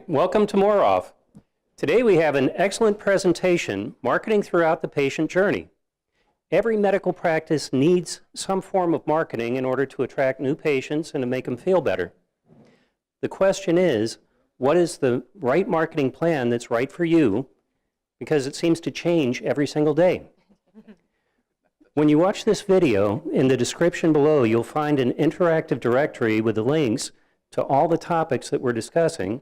right, welcome to MOROF. Today we have an excellent presentation, Marketing Throughout the Patient Journey. Every medical practice needs some form of marketing in order to attract new patients and to make them feel better. The question is, what is the right marketing plan that's right for you? Because it seems to change every single day. When you watch this video, in the description below, you'll find an interactive directory with the links to all the topics that we're discussing,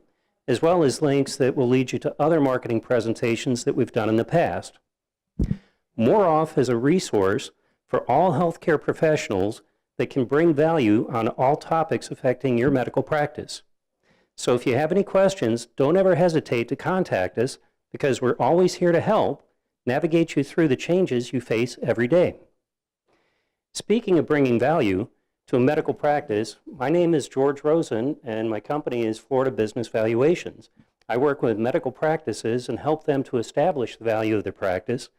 as well as links that will lead you to other marketing presentations that we've done in the past. MOROF is a resource for all healthcare professionals that can bring value on all topics affecting your medical practice. So if you have any questions, don't ever hesitate to contact us, because we're always here to help navigate you through the changes you face every day. Speaking of bringing value to a medical practice, my name is George Rosen, and my company is Florida Business Valuations. I work with medical practices and help them to establish the value of their practice.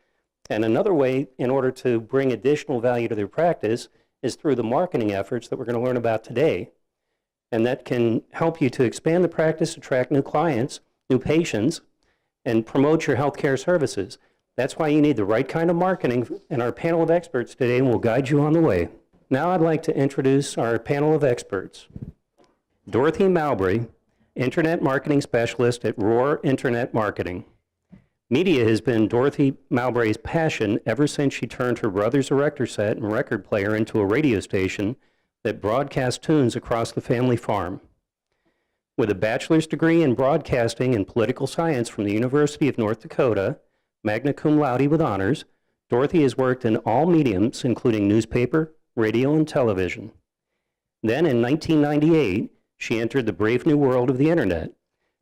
And another way in order to bring additional value to their practice is through the marketing efforts that we're going to learn about today. And that can help you to expand the practice, attract new clients, new patients, and promote your healthcare services. That's why you need the right kind of marketing, and our panel of experts today will guide you on the way. Now I'd like to introduce our panel of experts. Dorothy Mowbray, Internet Marketing Specialist at Roar Internet Marketing. Media has been Dorothy Mowbray's passion ever since she turned her brother's erector set and record player into a radio station that broadcast tunes across the family farm. With a bachelor's degree in broadcasting and political science from the University of North Dakota, magna cum laude with honors, Dorothy has worked in all mediums, including newspaper, radio, and television. Then in 1998, she entered the brave new world of the Internet.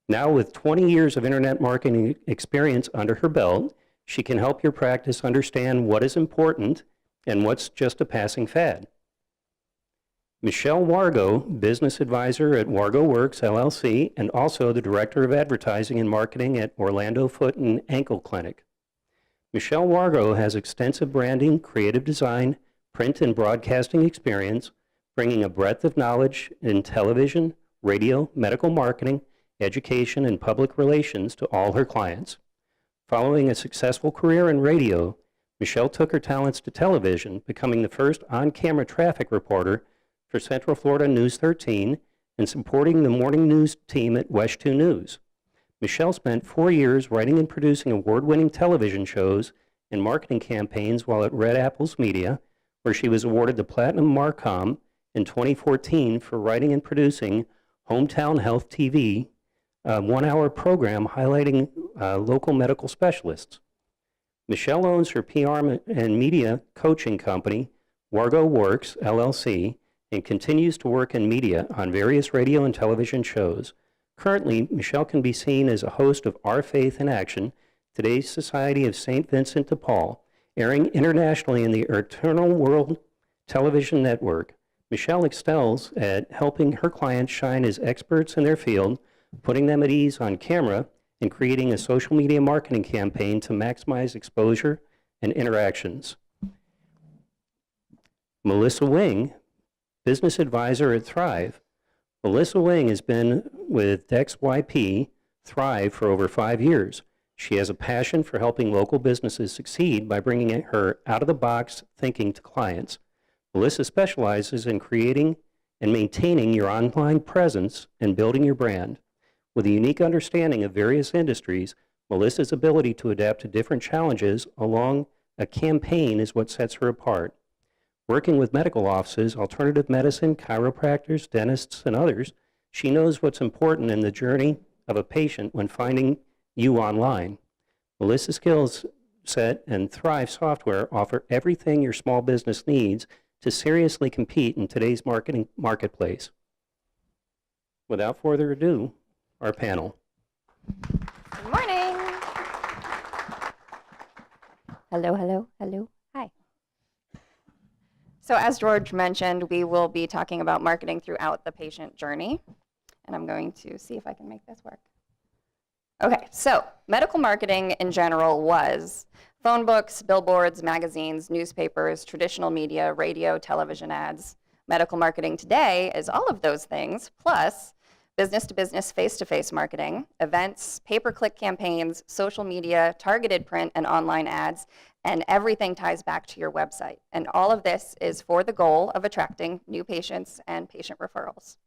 Now with 20 years of Internet marketing experience under her belt, she can help your practice understand what is important and what's just a passing fad. Michelle Wargo, Business Advisor at Wargo Works, LLC, and also the Director of Advertising and Marketing at Orlando Foot and Ankle Clinic. Michelle Wargo has extensive branding, creative design, print and broadcasting experience, bringing a breadth of knowledge in television, radio, medical marketing, education, and public relations to all her clients. Following a successful career in radio, Michelle took her talents to television, becoming the first on-camera traffic reporter for Central Florida News 13 and supporting the morning news team at WESH 2 News. Michelle spent 4 years writing and producing award-winning television shows and marketing campaigns while at Red Apples Media, where she was awarded the Platinum Marcom in 2014 for writing and producing Hometown Health TV, a one-hour program highlighting local medical specialists. Michelle owns her PR and media coaching company, Wargo Works, LLC, and continues to work in media on various radio and television shows. Currently, Michelle can be seen as a host of Our Faith in Action, Today's Society of St. Vincent de Paul, airing internationally in the Eternal World Television Network. Michelle excels at helping her clients shine as experts in their field, putting them at ease on camera, and creating a social media marketing campaign to maximize exposure and interactions. Melissa Wing, Business Advisor at Thrive. Melissa Wing has been with DexYP Thrive for over 5 years. She has a passion for helping local businesses succeed by bringing her out-of-the-box thinking to clients. Melissa specializes in creating and maintaining your online presence and building your brand. With a unique understanding of various industries, Melissa's ability to adapt to different challenges along a campaign is what sets her apart. Working with medical offices, alternative medicine, chiropractors, dentists, and others, she knows what's important in the journey of a patient when finding you online. Melissa's skills set and Thrive software offer everything your small business needs to seriously compete in today's marketplace. Without further ado, our panel. Good morning. Hello, hello, hello. Hi. So as George mentioned, we will be talking about marketing throughout the patient journey. And I'm going to see if I can make this work. Okay, so medical marketing in general was phone books, billboards, magazines, newspapers, traditional media, radio, television ads. Medical marketing today is all of those things, plus business-to-business, face-to-face marketing, events, pay-per-click campaigns, social media, targeted print and online ads, and everything ties back to your website. And all of this is for the goal of attracting new patients and patient referrals.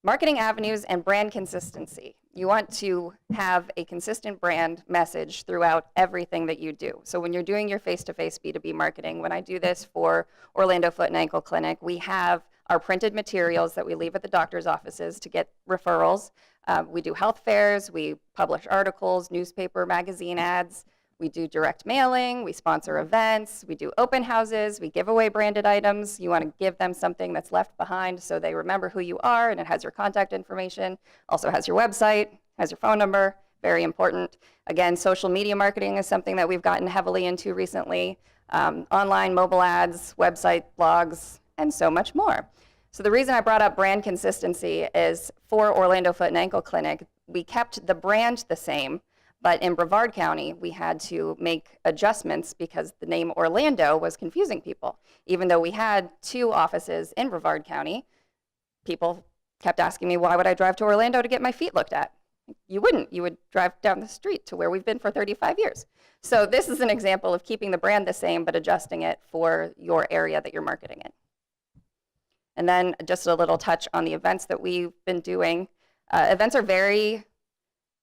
Marketing avenues and brand consistency. You want to have a consistent brand message throughout everything that you do. So when you're doing your face-to-face B2B marketing, when I do this for Orlando Foot and Ankle Clinic, we have our printed materials that we leave at the doctor's offices to get referrals. We do health fairs, we publish articles, newspaper, magazine ads, we do direct mailing, we sponsor events, we do open houses, we give away branded items. You want to give them something that's left behind so they remember who you are, and it has your contact information, also has your website, has your phone number, very important. Again, social media marketing is something that we've gotten heavily into recently. Online, mobile ads, website, blogs, and so much more. So the reason I brought up brand consistency is for Orlando Foot and Ankle Clinic, we kept the brand the same, but in Brevard County, we had to make adjustments because the name Orlando was confusing people. Even though we had 2 offices in Brevard County, people kept asking me, why would I drive to Orlando to get my feet looked at? You wouldn't. You would drive down the street to where we've been for 35 years. So this is an example of keeping the brand the same, but adjusting it for your area that you're marketing in. And then just a little touch on the events that we've been doing. Events are very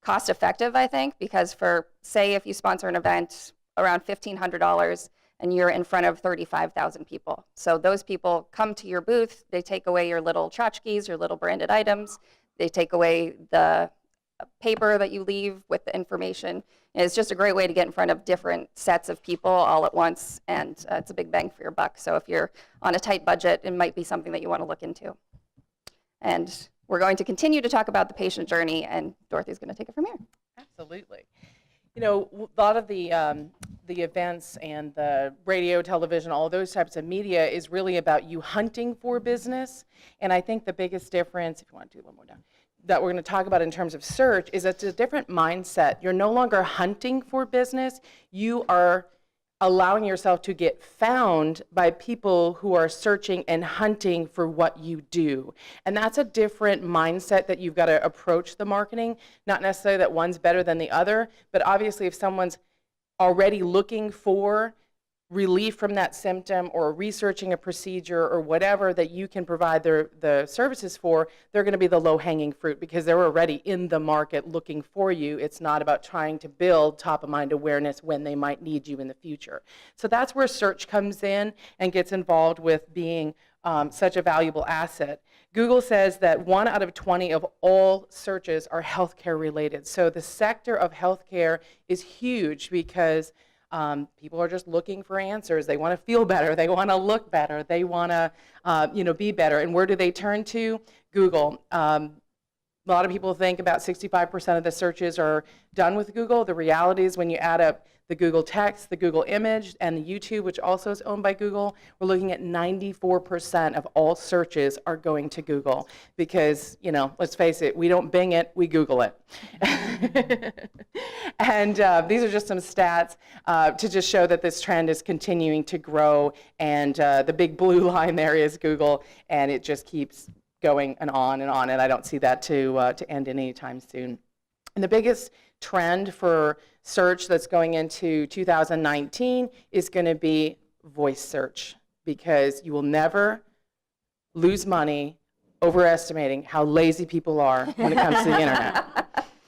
cost effective, I think, because for, say, if you sponsor an event around $1,500 and you're in front of 35,000 people. So those people come to your booth, they take away your little tchotchkes, your little branded items, they take away the paper that you leave with the information. And it's just a great way to get in front of different sets of people all at once, and it's a big bang for your buck. So if you're on a tight budget, it might be something that you want to look into. And we're going to continue to talk about the patient journey, and Dorothy's going to take it from here. Absolutely. You know, a lot of the events and the radio, television, all those types of media is really about you hunting for business. And I think the biggest difference, if you want to do a little more down, that we're going to talk about in terms of search is it's a different mindset. You're no longer hunting for business. You are allowing yourself to get found by people who are searching and hunting for what you do. And that's a different mindset that you've got to approach the marketing. Not necessarily that one's better than the other, but obviously if someone's already looking for relief from that symptom or researching a procedure or whatever that you can provide the services for, they're going to be the low-hanging fruit because they're already in the market looking for you. It's not about trying to build top-of-mind awareness when they might need you in the future. So that's where search comes in and gets involved with being such a valuable asset. Google says that 1 out of 20 of all searches are healthcare related. So the sector of healthcare is huge because people are just looking for answers. They want to feel better. They want to look better. They want to, be better. And where do they turn to? Google. A lot of people think about 65% of the searches are done with Google. The reality is when you add up the Google text, the Google image, and the YouTube, which also is owned by Google, we're looking at 94% of all searches are going to Google because, let's face it, we don't Bing it, we Google it. And these are just some stats to just show that this trend is continuing to grow, and the big blue line there is Google, and it just keeps going and on, and I don't see that to end anytime soon. And the biggest trend for search that's going into 2019 is going to be voice search, because you will never lose money overestimating how lazy people are when it comes to the internet.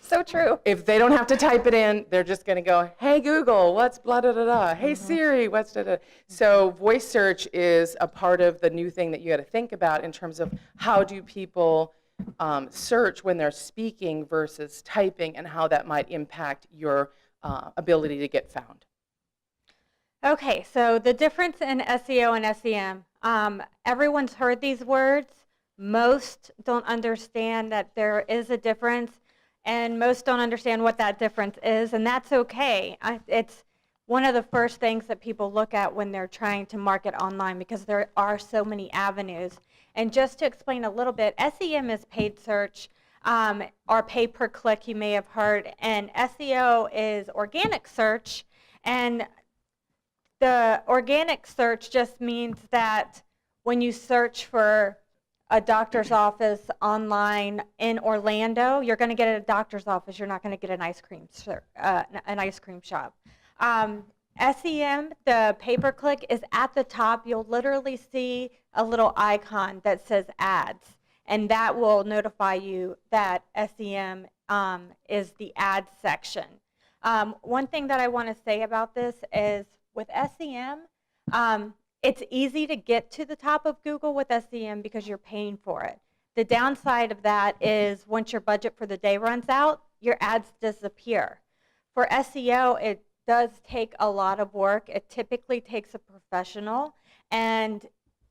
So true. If they don't have to type it in, they're just going to go, hey Google, what's blah da da da? Hey Siri, what's da da? So voice search is a part of the new thing that you got to think about in terms of how do people search when they're speaking versus typing, and how that might impact your ability to get found. Okay, so the difference in SEO and SEM. Everyone's heard these words. Most don't understand that there is a difference, and most don't understand what that difference is, and that's okay. It's one of the first things that people look at when they're trying to market online, because there are so many avenues. And just to explain a little bit, SEM is paid search, or pay per click, you may have heard, and SEO is organic search. And the organic search just means that when you search for a doctor's office online in Orlando, you're going to get at a doctor's office. You're not going to get an ice cream shop. SEM, the pay-per-click, is at the top. You'll literally see a little icon that says ads, and that will notify you that SEM is the ads section. One thing that I want to say about this is with SEM, it's easy to get to the top of Google with SEM because you're paying for it. The downside of that is once your budget for the day runs out, your ads disappear. For SEO, it does take a lot of work. It typically takes a professional, and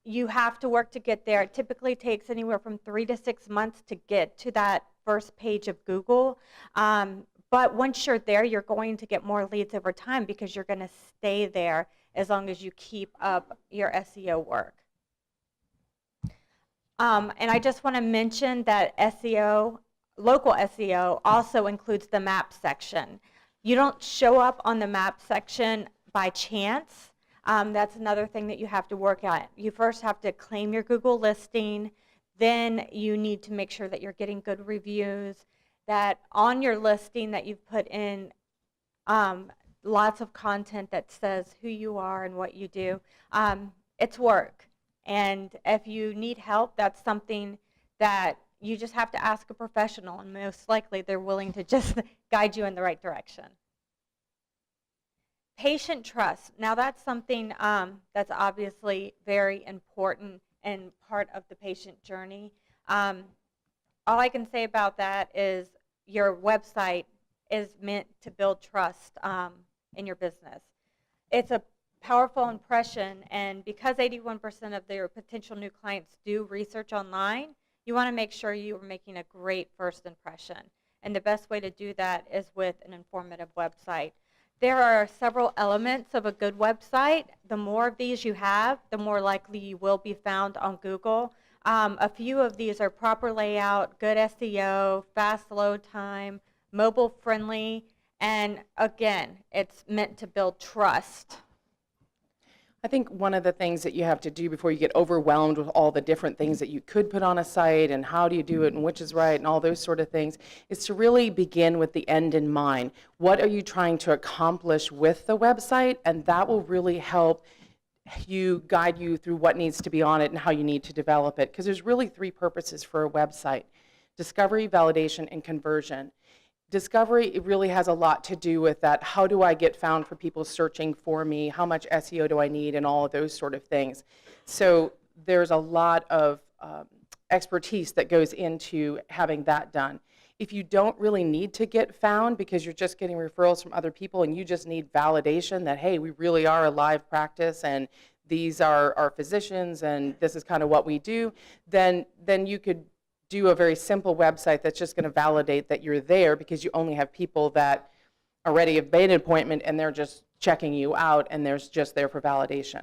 you have to work to get there. It typically takes anywhere from 3 to 6 months to get to that first page of Google. But once you're there, you're going to get more leads over time because you're going to stay there as long as you keep up your SEO work. And I just want to mention that SEO, local SEO, also includes the map section. You don't show up on the map section by chance. That's another thing that you have to work at. You first have to claim your Google listing. Then you need to make sure that you're getting good reviews, that on your listing that you've put in lots of content that says who you are and what you do. It's work. And if you need help, that's something that you just have to ask a professional, and most likely they're willing to just guide you in the right direction. Patient trust. Now that's something that's obviously very important and part of the patient journey. All I can say about that is your website is meant to build trust in your business. It's a powerful impression, and because 81% of their potential new clients do research online, you want to make sure you are making a great first impression. And the best way to do that is with an informative website. There are several elements of a good website. The more of these you have, the more likely you will be found on Google. A few of these are proper layout, good SEO, fast load time, mobile friendly, and again, it's meant to build trust. I think one of the things that you have to do before you get overwhelmed with all the different things that you could put on a site and how do you do it and which is right and all those sort of things is to really begin with the end in mind. What are you trying to accomplish with the website? And that will really help you guide you through what needs to be on it and how you need to develop it. Because there's really 3 purposes for a website: discovery, validation, and conversion. Discovery, it really has a lot to do with that. How do I get found for people searching for me? How much SEO do I need? And all of those sort of things. So there's a lot of expertise that goes into having that done. If you don't really need to get found because you're just getting referrals from other people and you just need validation that, hey, we really are a live practice and these are our physicians and this is kind of what we do, then you could do a very simple website that's just going to validate that you're there because you only have people that already have made an appointment and they're just checking you out and there's just there for validation.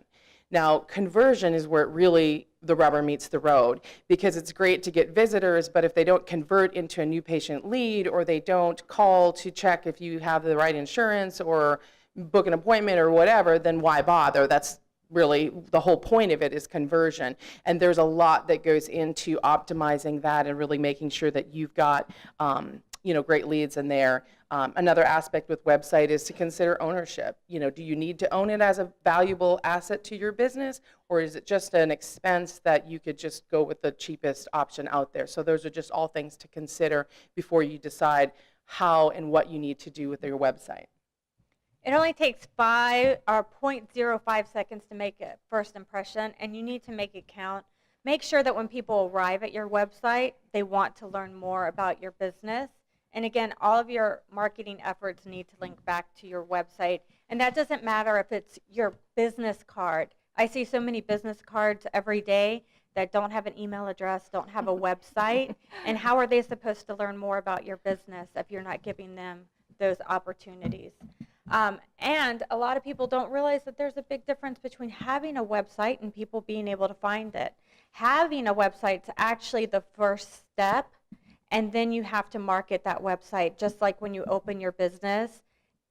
Now, conversion is where really the rubber meets the road, because it's great to get visitors, but if they don't convert into a new patient lead or they don't call to check if you have the right insurance or book an appointment or whatever, then why bother? That's really the whole point of it, is conversion. And there's a lot that goes into optimizing that and really making sure that you've got great leads in there. Another aspect with website is to consider ownership. Do you need to own it as a valuable asset to your business, or is it just an expense that you could just go with the cheapest option out there? So those are just all things to consider before you decide how and what you need to do with your website. It only takes 0.05 seconds to make a first impression, and you need to make it count. Make sure that when people arrive at your website, they want to learn more about your business. And again, all of your marketing efforts need to link back to your website. And that doesn't matter if it's your business card. I see so many business cards every day that don't have an email address, don't have a website. And how are they supposed to learn more about your business if you're not giving them those opportunities? And a lot of people don't realize that there's a big difference between having a website and people being able to find it. Having a website is actually the first step, and then you have to market that website. Just like when you open your business,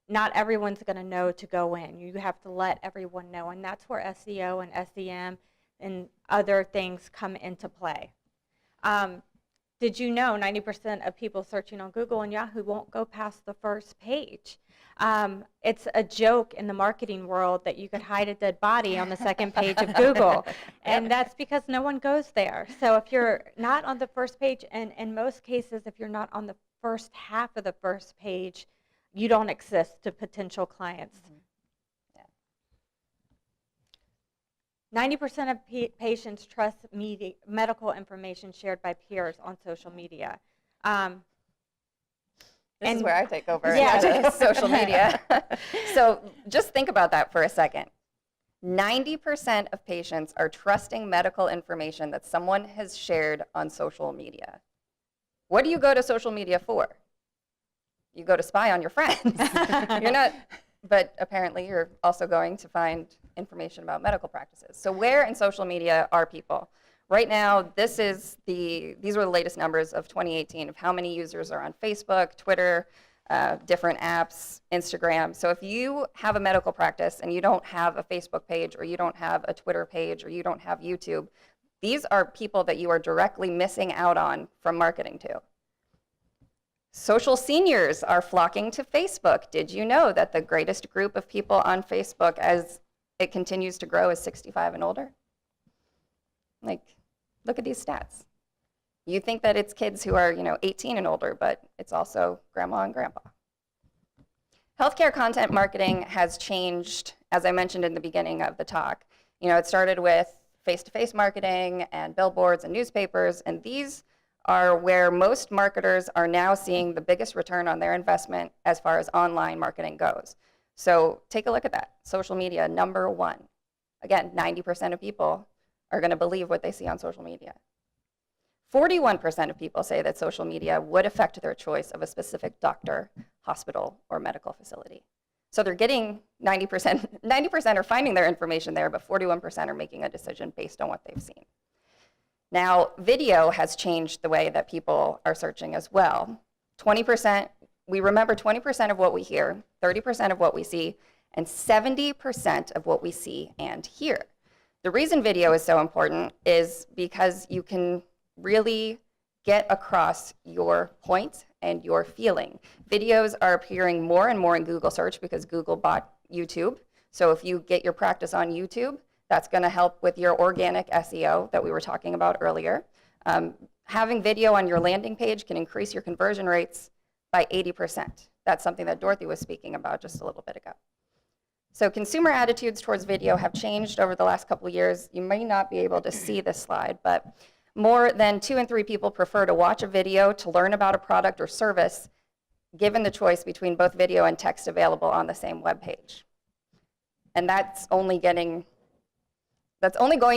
not everyone's going to know to go in. You have to let everyone know, and that's where SEO and SEM and other things come into play. Did you know 90% of people searching on Google and Yahoo won't go past the first page? It's a joke in the marketing world that you could hide a dead body on the second page of Google, and that's because no one goes there. So if you're not on the first page, and in most cases, if you're not on the first half of the first page, you don't exist to potential clients. 90% of patients trust medical information shared by peers on social media. This is where I take over. Yeah. Social media. So just think about that for a second. 90% of patients are trusting medical information that someone has shared on social media. What do you go to social media for? You go to spy on your friends. You're not, but apparently you're also going to find information about medical practices. So where in social media are people? Right now, these are the latest numbers of 2018 of how many users are on Facebook, Twitter, different apps, Instagram. So if you have a medical practice and you don't have a Facebook page, or you don't have a Twitter page, or you don't have YouTube, these are people that you are directly missing out on from marketing to. Social seniors are flocking to Facebook. Did you know that the greatest group of people on Facebook as it continues to grow is 65 and older? Like, look at these stats. You think that it's kids who are, 18 and older, but it's also grandma and grandpa. Healthcare content marketing has changed, as I mentioned in the beginning of the talk. It started with face-to-face marketing and billboards and newspapers, and these are where most marketers are now seeing the biggest return on their investment as far as online marketing goes. So take a look at that. Social media, number one. Again, 90% of people are going to believe what they see on social media. 41% of people say that social media would affect their choice of a specific doctor, hospital, or medical facility. So they're getting 90% are finding their information there, but 41% are making a decision based on what they've seen. Now, video has changed the way that people are searching as well. 20%, we remember 20% of what we hear, 30% of what we see, and 70% of what we see and hear. The reason video is so important is because you can really get across your point and your feeling. Videos are appearing more and more in Google search because Google bought YouTube. So if you get your practice on YouTube, that's going to help with your organic SEO that we were talking about earlier. Having video on your landing page can increase your conversion rates by 80%. That's something that Dorothy was speaking about just a little bit ago. So consumer attitudes towards video have changed over the last couple of years. You may not be able to see this slide, but more than 2 in 3 people prefer to watch a video to learn about a product or service, given the choice between both video and text available on the same web page. And that's only going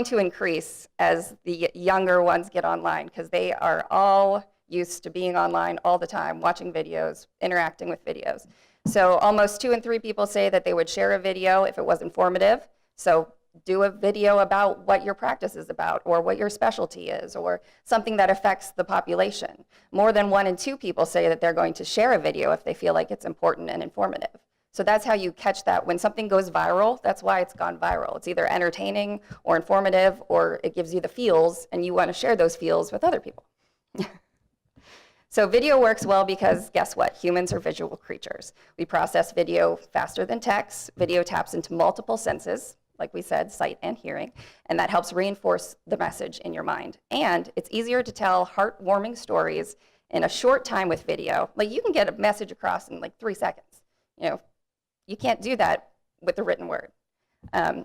to increase as the younger ones get online, because they are all used to being online all the time, watching videos, interacting with videos. So almost 2 in 3 people say that they would share a video if it was informative. So do a video about what your practice is about, or what your specialty is, or something that affects the population. More than 1 in 2 people say that they're going to share a video if they feel like it's important and informative. So that's how you catch that. When something goes viral, that's why it's gone viral. It's either entertaining or informative, or it gives you the feels, and you want to share those feels with other people. So video works well because, guess what? Humans are visual creatures. We process video faster than text. Video taps into multiple senses, like we said, sight and hearing, and that helps reinforce the message in your mind. And it's easier to tell heartwarming stories in a short time with video. Like, you can get a message across in like 3 seconds. You can't do that with the written word.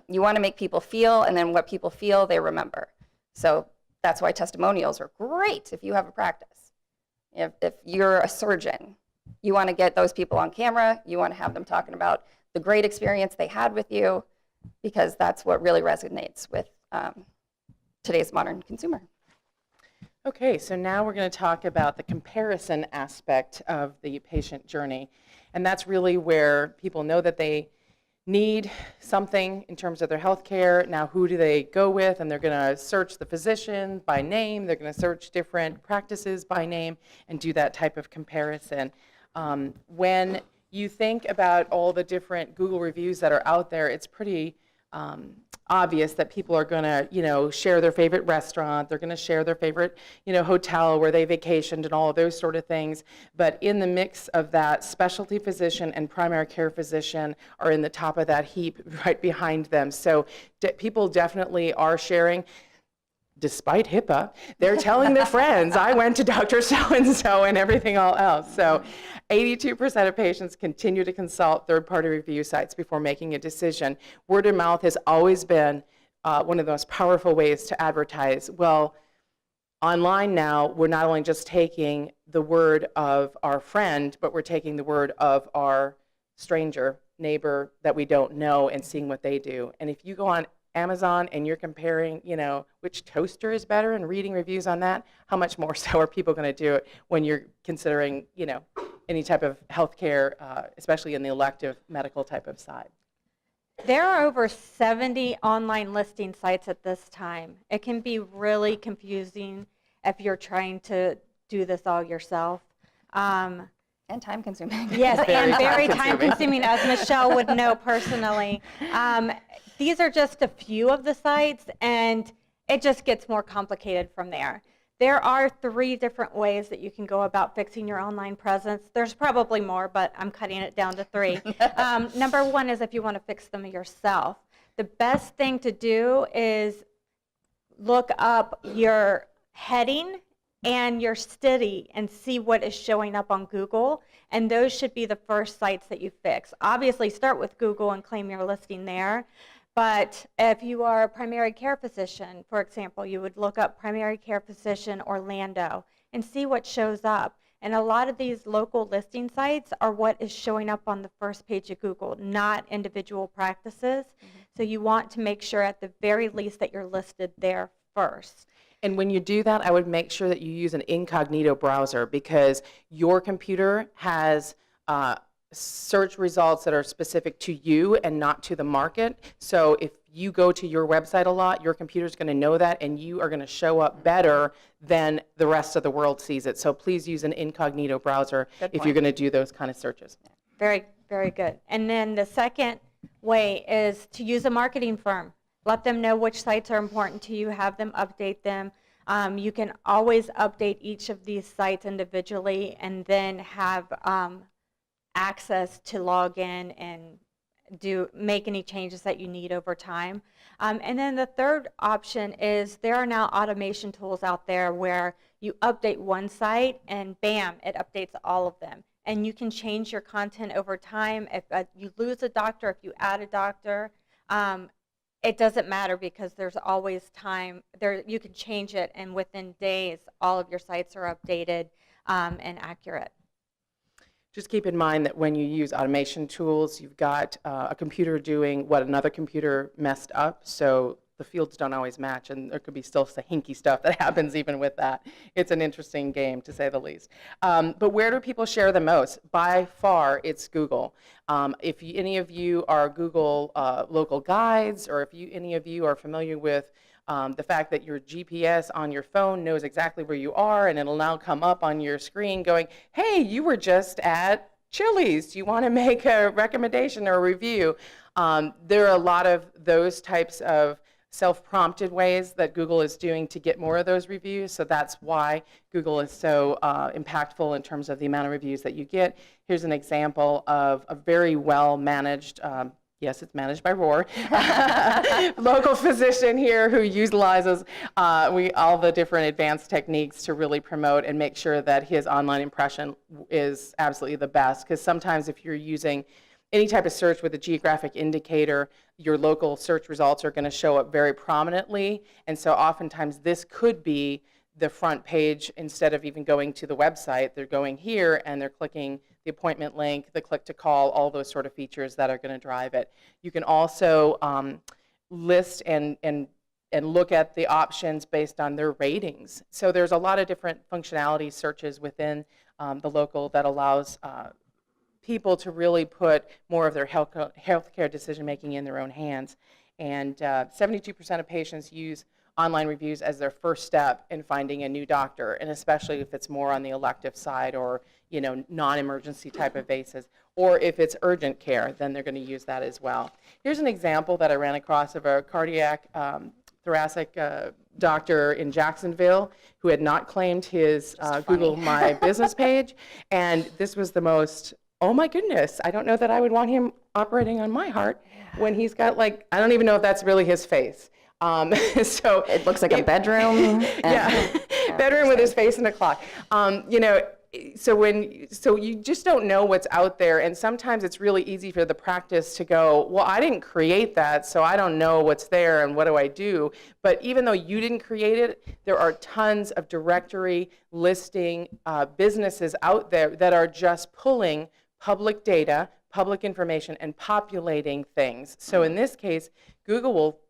You want to make people feel, and then what people feel, they remember. So that's why testimonials are great if you have a practice. If you're a surgeon, you want to get those people on camera. You want to have them talking about the great experience they had with you, because that's what really resonates with today's modern consumer. Okay, so now we're going to talk about the comparison aspect of the patient journey. And that's really where people know that they need something in terms of their health care. Now, who do they go with? And they're going to search the physician by name. They're going to search different practices by name and do that type of comparison. When you think about all the different Google reviews that are out there, it's pretty obvious that people are going to, share their favorite restaurant, they're going to share their favorite, hotel where they vacationed and all of those sort of things. But in the mix of that, specialty physician and primary care physician are in the top of that heap right behind them. So people definitely are sharing. Despite HIPAA, they're telling their friends, I went to Dr. So-and-so and everything all else. So 82% of patients continue to consult third-party review sites before making a decision. Word of mouth has always been one of the most powerful ways to advertise. Well, online now, we're not only just taking the word of our friend, but we're taking the word of our stranger, neighbor that we don't know and seeing what they do. And if you go on Amazon and you're comparing, which toaster is better and reading reviews on that, how much more so are people going to do it when you're considering, any type of healthcare, especially in the elective medical type of side? There are over 70 online listing sites at this time. It can be really confusing if you're trying to do this all yourself. And time consuming. Yes, Very and very time-consuming. time-consuming, as Michelle would know personally. These are just a few of the sites, and it just gets more complicated from there. There are 3 different ways that you can go about fixing your online presence. There's probably more, but I'm cutting it down to 3. Number 1 is if you want to fix them yourself. The best thing to do is look up your heading and your city and see what is showing up on Google, and those should be the first sites that you fix. Obviously, start with Google and claim your listing there, but if you are a primary care physician, for example, you would look up primary care physician Orlando and see what shows up. And a lot of these local listing sites are what is showing up on the first page of Google, not individual practices. So you want to make sure at the very least that you're listed there first. And when you do that, I would make sure that you use an incognito browser, because your computer has search results that are specific to you and not to the market. So if you go to your website a lot, your computer's going to know that, and you are going to show up better than the rest of the world sees it. So please use an incognito browser if you're going to do those kind of searches. Very, very good. And then the second way is to use a marketing firm. Let them know which sites are important to you, have them update them. You can always update each of these sites individually and then have access to log in and make any changes that you need over time. And then the third option is there are now automation tools out there where you update one site and bam, it updates all of them. And you can change your content over time. If you lose a doctor, if you add a doctor, it doesn't matter because there's always time. You can change it, and within days, all of your sites are updated and accurate. Just keep in mind that when you use automation tools, you've got a computer doing what another computer messed up, so the fields don't always match, and there could be still some hinky stuff that happens even with that. It's an interesting game, to say the least. But where do people share the most? By far, it's Google. If any of you are Google local guides, or if any of you are familiar with the fact that your GPS on your phone knows exactly where you are, and it'll now come up on your screen going, hey, you were just at Chili's. Do you want to make a recommendation or a review? There are a lot of those types of self-prompted ways that Google is doing to get more of those reviews, so that's why Google is so impactful in terms of the amount of reviews that you get. Here's an example of a very well-managed, yes, it's managed by Roar, local physician here who utilizes all the different advanced techniques to really promote and make sure that his online impression is absolutely the best, because sometimes if you're using any type of search with a geographic indicator, your local search results are going to show up very prominently, and so oftentimes this could be the front page. Instead of even going to the website, they're going here and they're clicking the appointment link, the click to call, all those sort of features that are going to drive it. You can also list and look at the options based on their ratings. So there's a lot of different functionality searches within the local that allows people to really put more of their healthcare decision-making in their own hands. And 72% of patients use online reviews as their first step in finding a new doctor, and especially if it's more on the elective side or non-emergency type of basis. Or if it's urgent care, then they're going to use that as well. Here's an example that I ran across of a cardiac thoracic doctor in Jacksonville who had not claimed his Google My Business page. And this was the most, oh my goodness, I don't know that I would want him operating on my heart when he's got I don't even know if that's really his face. So It looks like a bedroom. yeah, bedroom with his face in a clock. So you just don't know what's out there, and sometimes it's really easy for the practice to go, well, I didn't create that, so I don't know what's there and what do I do. But even though you didn't create it, there are tons of directory listing businesses out there that are just pulling public data, public information, and populating things. So in this case, Google will,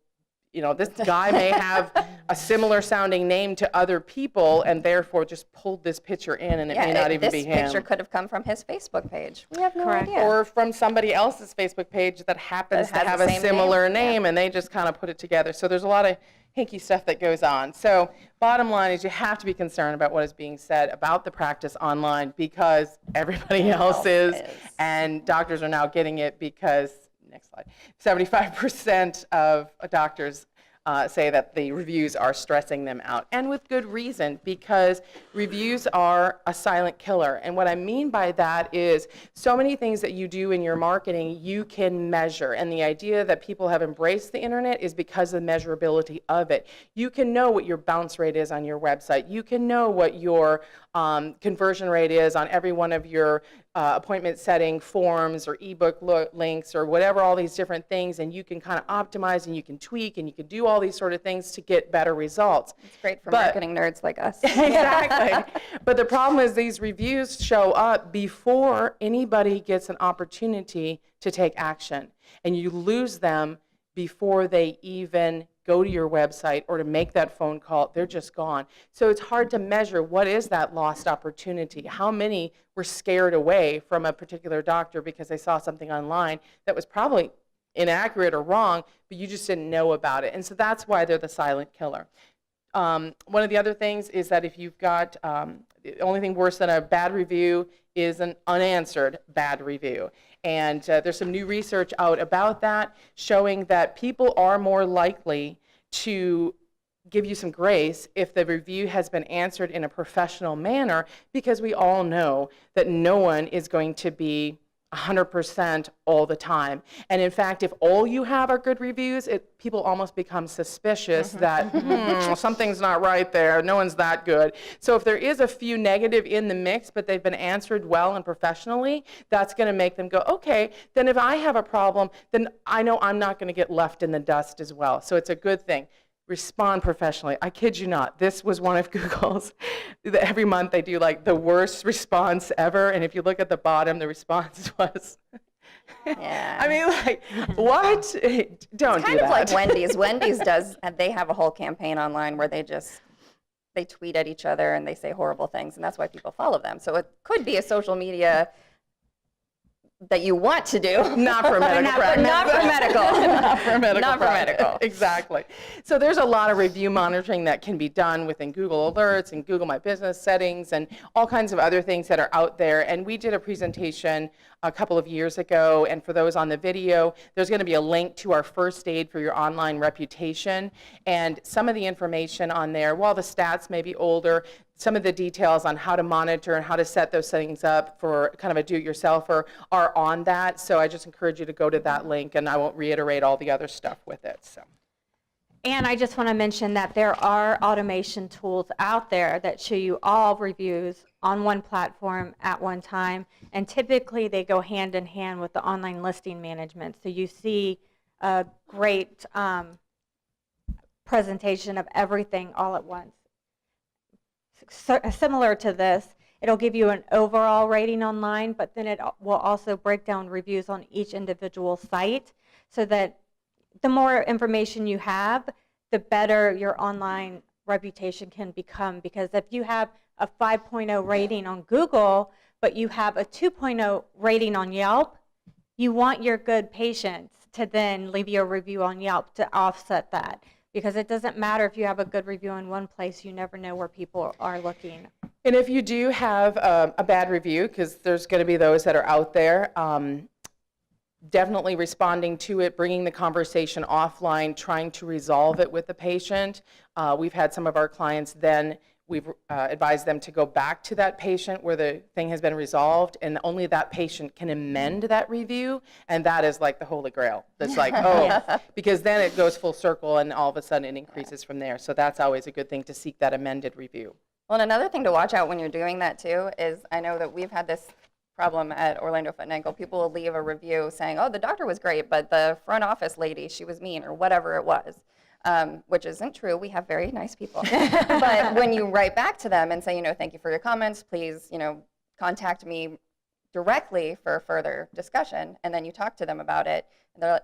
this guy may have a similar sounding name to other people and therefore just pulled this picture in, and it may not even be him. This picture could have come from his Facebook page. We have no idea. Or from somebody else's Facebook page that happens to has have the a same similar name. name, and they just kind of put it together. So there's a lot of hinky stuff that goes on. So bottom line is you have to be concerned about what is being said about the practice online because everybody else is, and doctors are now getting it because, next slide, 75% of doctors say that the reviews are stressing them out, and with good reason, because reviews are a silent killer. And what I mean by that is so many things that you do in your marketing you can measure, and the idea that people have embraced the internet is because of the measurability of it. You can know what your bounce rate is on your website. You can know what your conversion rate is on every one of your appointment setting forms or ebook links or whatever, all these different things, and you can kind of optimize and you can tweak and you can do all these sort of things to get better results. It's great for marketing nerds like us. Exactly. But the problem is these reviews show up before anybody gets an opportunity to take action, and you lose them before they even go to your website or to make that phone call. They're just gone. So it's hard to measure what is that lost opportunity. How many were scared away from a particular doctor because they saw something online that was probably inaccurate or wrong, but you just didn't know about it. And so that's why they're the silent killer. One of the other things is that if you've got, the only thing worse than a bad review is an unanswered bad review. And there's some new research out about that showing that people are more likely to give you some grace if the review has been answered in a professional manner, because we all know that no one is going to be 100% all the time. And in fact, if all you have are good reviews, people almost become suspicious that something's not right there, no one's that good. So if there is a few negative in the mix, but they've been answered well and professionally, that's going to make them go, okay, then if I have a problem, then I know I'm not going to get left in the dust as well. So it's a good thing. Respond professionally. I kid you not. This was one of Google's. Every month they do the worst response ever, and if you look at the bottom, the response was. Yeah. I mean, what? Don't do that. Kind of like Wendy's. Wendy's does. They have a whole campaign online where they tweet at each other and they say horrible things, and that's why people follow them. So it could be a social media that you want to do. Not for medical practice. Not for medical. Not for medical Not for practice. medical. Exactly. So there's a lot of review monitoring that can be done within Google Alerts and Google My Business settings and all kinds of other things that are out there. And we did a presentation a couple of years ago, and for those on the video, there's going to be a link to our first aid for your online reputation. And some of the information on there, while the stats may be older, some of the details on how to monitor and how to set those settings up for kind of a do-it-yourselfer are on that. So I just encourage you to go to that link, and I won't reiterate all the other stuff with it. So. And I just want to mention that there are automation tools out there that show you all reviews on one platform at one time, and typically they go hand in hand with the online listing management. So you see a great presentation of everything all at once. Similar to this, it'll give you an overall rating online, but then it will also break down reviews on each individual site, so that the more information you have, the better your online reputation can become. Because if you have a 5.0 rating on Google, but you have a 2.0 rating on Yelp, you want your good patients to then leave you a review on Yelp to offset that. Because it doesn't matter if you have a good review in one place, you never know where people are looking. And if you do have a bad review, because there's going to be those that are out there, definitely responding to it, bringing the conversation offline, trying to resolve it with the patient. We've had some of our clients then, we've advised them to go back to that patient where the thing has been resolved, and only that patient can amend that review, and that is like the holy grail. It's like, oh, because then it goes full circle and all of a sudden it increases from there. So that's always a good thing, to seek that amended review. Well, and another thing to watch out when you're doing that too is, I know that we've had this problem at Orlando Foot and Ankle. People will leave a review saying, oh, the doctor was great, but the front office lady, she was mean, or whatever it was. Which isn't true. We have very nice people. But when you write back to them and say, you know, thank you for your comments, please, you know, contact me directly for further discussion, and then you talk to them about it, and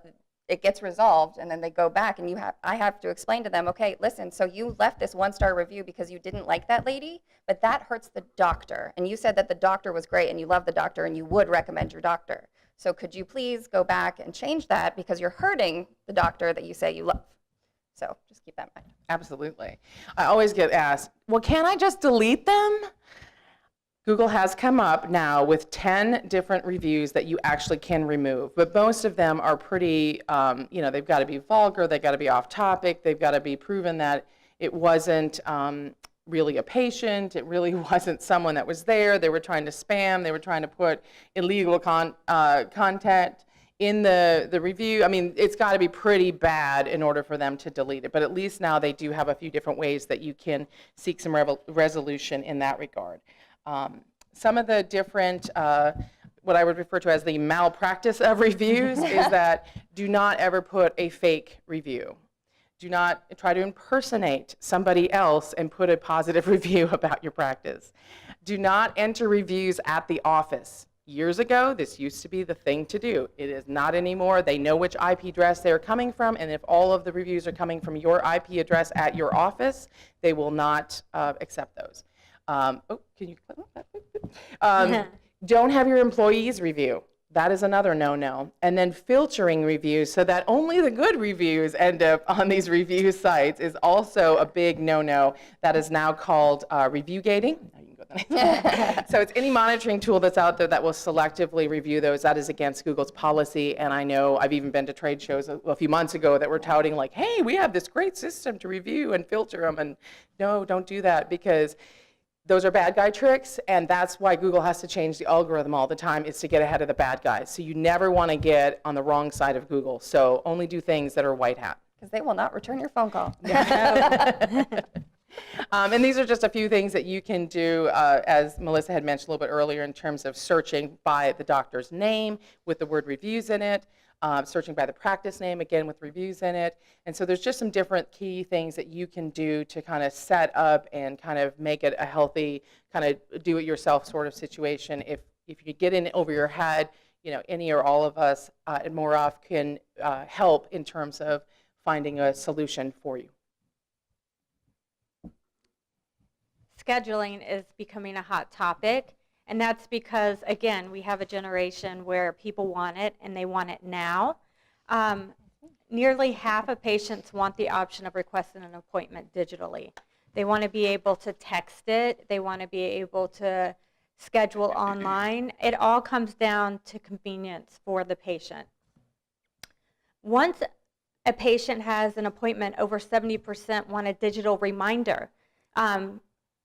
it gets resolved, and then they go back, and I have to explain to them, okay, listen, so you left this 1-star review because you didn't like that lady, but that hurts the doctor, and you said that the doctor was great, and you love the doctor, and you would recommend your doctor. So could you please go back and change that, because you're hurting the doctor that you say you love. So just keep that in mind. Absolutely. I always get asked, well, can I just delete them? Google has come up now with 10 different reviews that you actually can remove, but most of them are pretty, you know, they've got to be vulgar, they've got to be off topic, they've got to be proven that it wasn't really a patient, it really wasn't someone that was there, they were trying to spam, they were trying to put illegal content in the review. I mean, it's got to be pretty bad in order for them to delete it, but at least now they do have a few different ways that you can seek some resolution in that regard. Some of the different, what I would refer to as the malpractice of reviews is that do not ever put a fake review. Do not try to impersonate somebody else and put a positive review about your practice. Do not enter reviews at the office. Years ago, this used to be the thing to do. It is not anymore. They know which IP address they're coming from, and if all of the reviews are coming from your IP address at your office, they will not accept those. Oh, can you click that? Don't have your employees review. That is another no-no. And then filtering reviews so that only the good reviews end up on these review sites is also a big no-no. That is now called review gating. So it's any monitoring tool that's out there that will selectively review those. That is against Google's policy. And I know I've even been to trade shows a few months ago that were touting like, hey, we have this great system to review and filter them. And no, don't do that, because those are bad guy tricks, and that's why Google has to change the algorithm all the time, is to get ahead of the bad guys. So you never want to get on the wrong side of Google. So only do things that are white hat. Because they will not return your phone call. And these are just a few things that you can do, as Melissa had mentioned a little bit earlier, in terms of searching by the doctor's name with the word reviews in it, searching by the practice name, again, with reviews in it. And so there's just some different key things that you can do to kind of set up and kind of make it a healthy, kind of do-it-yourself sort of situation. If you get in over your head, you know, any or all of us at MOROF can help in terms of finding a solution for you. Scheduling is becoming a hot topic, and that's because, again, we have a generation where people want it, and they want it now. Nearly half of patients want the option of requesting an appointment digitally. They want to be able to text it. They want to be able to schedule online. It all comes down to convenience for the patient. Once a patient has an appointment, over 70% want a digital reminder.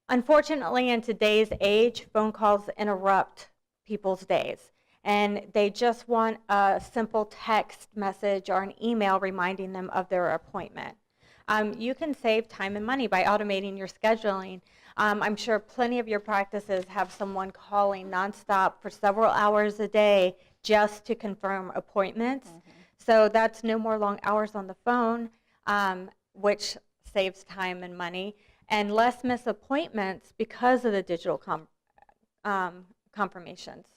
Unfortunately, in today's age, phone calls interrupt people's days, and they just want a simple text message or an email reminding them of their appointment. You can save time and money by automating your scheduling. I'm sure plenty of your practices have someone calling nonstop for several hours a day just to confirm appointments. So that's no more long hours on the phone, which saves time and money, and less missed appointments because of the digital confirmations.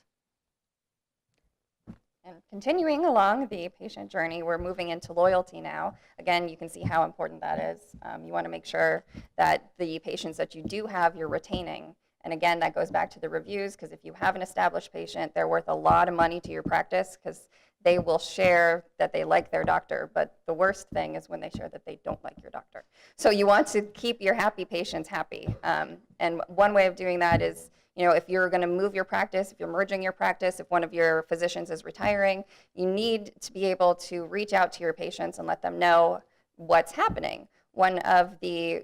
And continuing along the patient journey, we're moving into loyalty now. Again, you can see how important that is. You want to make sure that the patients that you do have, you're retaining. And again, that goes back to the reviews, because if you have an established patient, they're worth a lot of money to your practice, because they will share that they like their doctor, but the worst thing is when they share that they don't like your doctor. So you want to keep your happy patients happy. And one way of doing that is, if you're going to move your practice, if you're merging your practice, if one of your physicians is retiring, you need to be able to reach out to your patients and let them know what's happening. One of the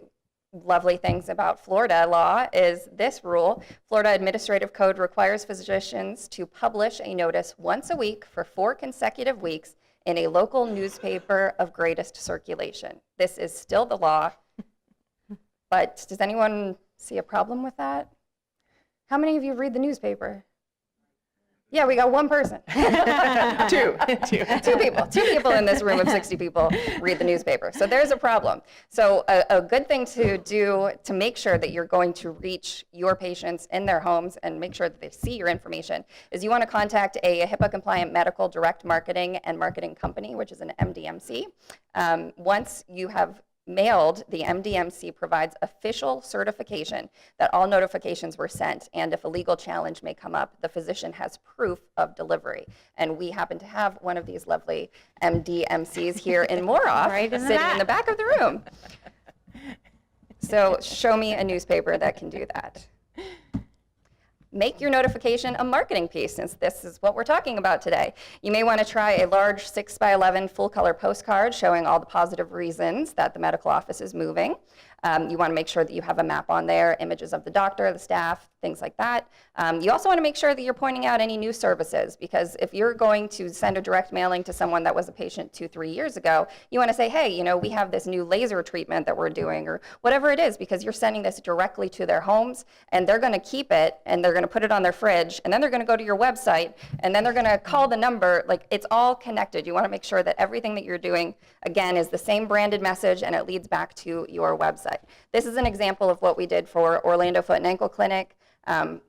lovely things about Florida law is this rule. Florida Administrative Code requires physicians to publish a notice once a week for 4 consecutive weeks in a local newspaper of greatest circulation. This is still the law, but does anyone see a problem with that? How many of you read the newspaper? Yeah, we got one person. Two Two people in this room of 60 people read the newspaper. So there's a problem. So a good thing to do to make sure that you're going to reach your patients in their homes and make sure that they see your information is you want to contact a HIPAA compliant medical direct marketing and marketing company, which is an MDMC. Once you have mailed, the MDMC provides official certification that all notifications were sent, and if a legal challenge may come up, the physician has proof of delivery. And we happen to have one of these lovely MDMCs here in MOROF, Right in the sitting back. in the back of the room. So show me a newspaper that can do that. Make your notification a marketing piece, since this is what we're talking about today. You may want to try a large 6x11 full-color postcard showing all the positive reasons that the medical office is moving. You want to make sure that you have a map on there, images of the doctor, the staff, things like that. You also want to make sure that you're pointing out any new services, because if you're going to send a direct mailing to someone that was a patient 2-3 years ago, you want to say, hey, we have this new laser treatment that we're doing, or whatever it is, because you're sending this directly to their homes, and they're going to keep it, and they're going to put it on their fridge, and then they're going to go to your website, and then they're going to call the number. Like, it's all connected. You want to make sure that everything that you're doing, again, is the same branded message, and it leads back to your website. This is an example of what we did for Orlando Foot and Ankle Clinic.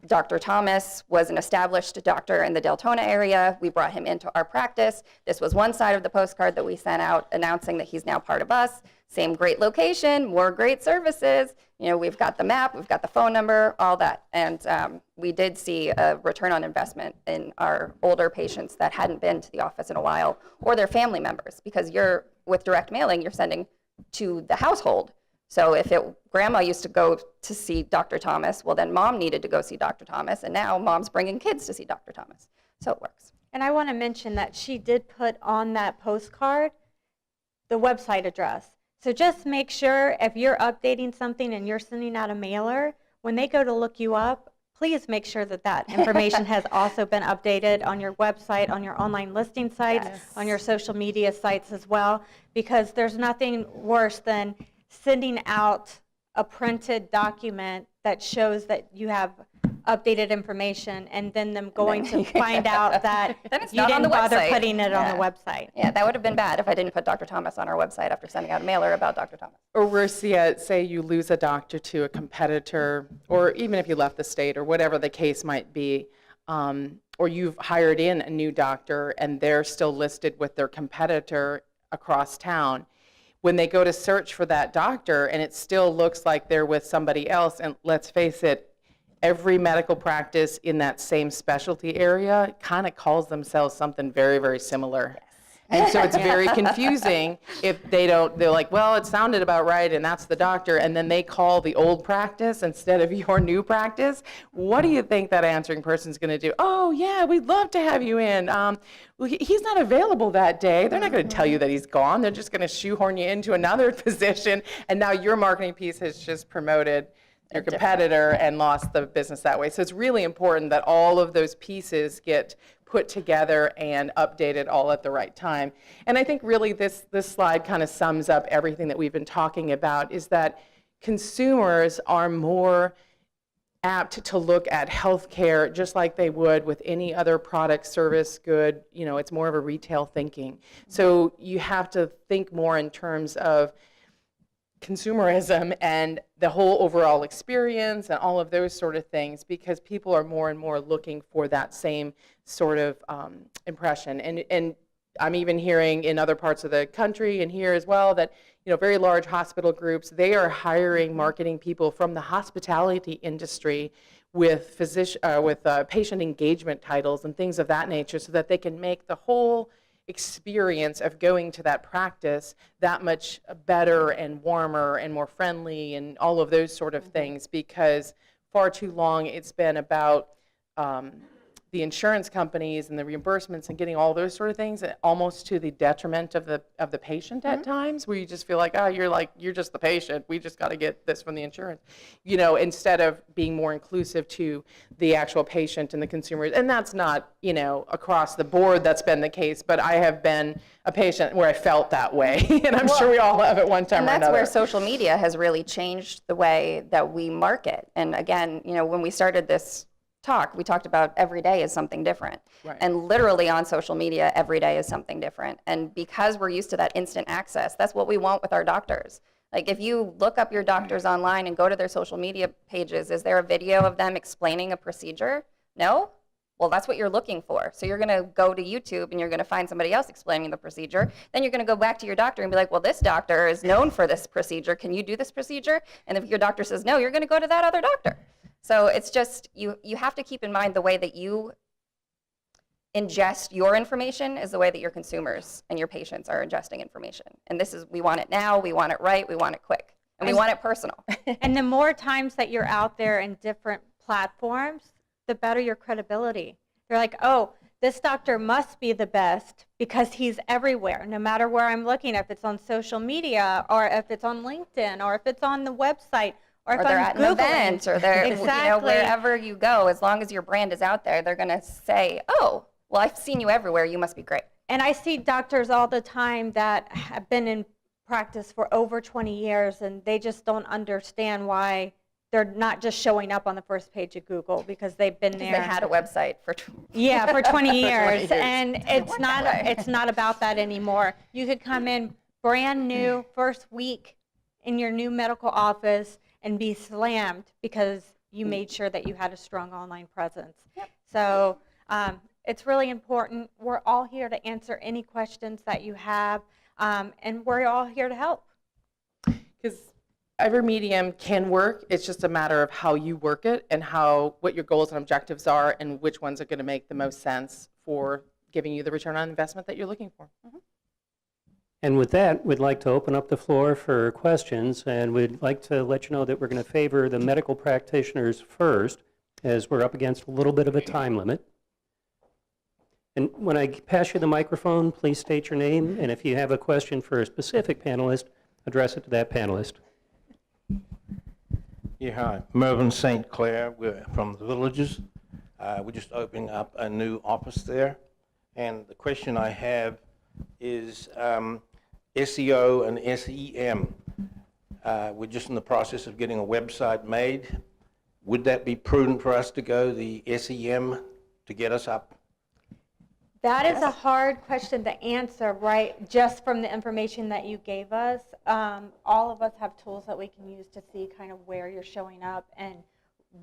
Dr. Thomas was an established doctor in the Deltona area. We brought him into our practice. This was one side of the postcard that we sent out announcing that he's now part of us. Same great location, more great services. We've got the map, we've got the phone number, all that. And we did see a return on investment in our older patients that hadn't been to the office in a while, or their family members, because with direct mailing, you're sending to the household. So if grandma used to go to see Dr. Thomas, well, then mom needed to go see Dr. Thomas, and now mom's bringing kids to see Dr. Thomas. So it works. And I want to mention that she did put on that postcard the website address. So just make sure if you're updating something and you're sending out a mailer, when they go to look you up, please make sure that that information has also been updated on your website, on your online listing sites, Yes. on your social media sites as well, because there's nothing worse than sending out a printed document that shows that you have updated information, and then them going to find out that Then it's you not on didn't the bother website. putting it on Yeah. the website. Yeah, that would have been bad if I didn't put Dr. Thomas on our website after sending out a mailer about Dr. Thomas. Or worse yet, say you lose a doctor to a competitor, or even if you left the state, or whatever the case might be, or you've hired in a new doctor and they're still listed with their competitor across town. When they go to search for that doctor and it still looks like they're with somebody else, and let's face it, every medical practice in that same specialty area kind of calls themselves something very, very similar. And so it's very confusing if they're like, well, it sounded about right, and that's the doctor, and then they call the old practice instead of your new practice. What do you think that answering person's going to do? Oh, yeah, we'd love to have you in. Well, he's not available that day. They're not going to tell you that he's gone. They're just going to shoehorn you into another position, and now your marketing piece has just promoted your competitor and lost the business that way. So it's really important that all of those pieces get put together and updated all at the right time. And I think really this slide kind of sums up everything that we've been talking about, is that consumers are more apt to look at healthcare just like they would with any other product, service, good. It's more of a retail thinking. So you have to think more in terms of consumerism and the whole overall experience and all of those sort of things, because people are more and more looking for that same sort of impression. And I'm even hearing in other parts of the country and here as well that very large hospital groups, they are hiring marketing people from the hospitality industry with patient engagement titles and things of that nature, so that they can make the whole experience of going to that practice that much better and warmer and more friendly and all of those sort of things, because far too long it's been about the insurance companies and the reimbursements and getting all those sort of things, almost to the detriment of the patient at times, where you just feel like, you're just the patient. We just got to get this from the insurance, instead of being more inclusive to the actual patient and the consumers. And that's not, across the board that's been the case, but I have been a patient where I felt that way, and I'm sure we all have at one time or another. And that's where social media has really changed the way that we market. And again, when we started this talk, we talked about every day is something different. Right. And literally on social media, every day is something different. And because we're used to that instant access, that's what we want with our doctors. Like if you look up your doctors online and go to their social media pages, is there a video of them explaining a procedure? No? Well, that's what you're looking for. So you're going to go to YouTube and you're going to find somebody else explaining the procedure. Then you're going to go back to your doctor and be like, well, this doctor is known for this procedure. Can you do this procedure? And if your doctor says no, you're going to go to that other doctor. So it's just, you have to keep in mind the way that you ingest your information is the way that your consumers and your patients are ingesting information. And we want it now, we want it right, we want it quick, and we want it personal. And the more times that you're out there in different platforms, the better your credibility. They're like, oh, this doctor must be the best because he's everywhere, no matter where I'm looking, if it's on social media or if it's on LinkedIn or if it's on the website. Or they're at an event, or they're, exactly. Wherever you go, as long as your brand is out there, they're going to say, oh, well, I've seen you everywhere, you must be great. And I see doctors all the time that have been in practice for over 20 years, and they just don't understand why they're not just showing up on the first page of Google, because they've been there. They had a website for for 20 years. For 20 years. And it's not about that anymore. You could come in brand new, first week in your new medical office and be slammed because you made sure that you had a strong online presence. Yep. So it's really important. We're all here to answer any questions that you have, and we're all here to help. Because every medium can work. It's just a matter of how you work it and what your goals and objectives are and which ones are going to make the most sense for giving you the return on investment that you're looking for. Mm-hmm. And with that, we'd like to open up the floor for questions, and we'd like to let you know that we're going to favor the medical practitioners first, as we're up against a little bit of a time limit. And when I pass you the microphone, please state your name, and if you have a question for a specific panelist, address it to that panelist. Yeah, hi. Mervyn St. Clair. We're from the Villages. We're just opening up a new office there. And the question I have is SEO and SEM. We're just in the process of getting a website made. Would that be prudent for us to go the SEM to get us up? That is a hard question to answer, right, just from the information that you gave us. All of us have tools that we can use to see kind of where you're showing up and